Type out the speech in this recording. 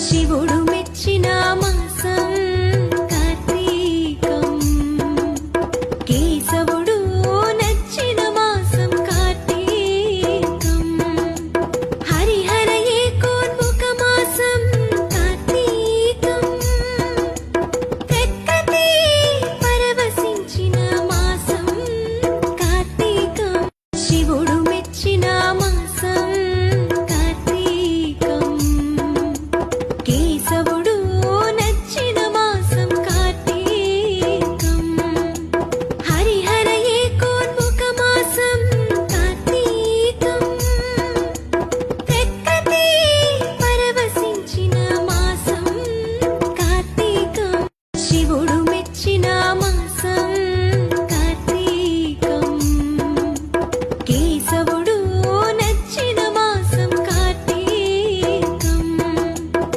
శివుడు మెచ్చిన మాసం కార్తీకం. కేశవుడు నచ్చిన మాసం కార్తీకం. హరిహర ఏకోన్ముఖ మాసం కార్తీకం. ప్రకృతి పరవశించిన మాసం కార్తీకం. శివుడు మెచ్చిన మాసం కార్తీకం. కేశవుడు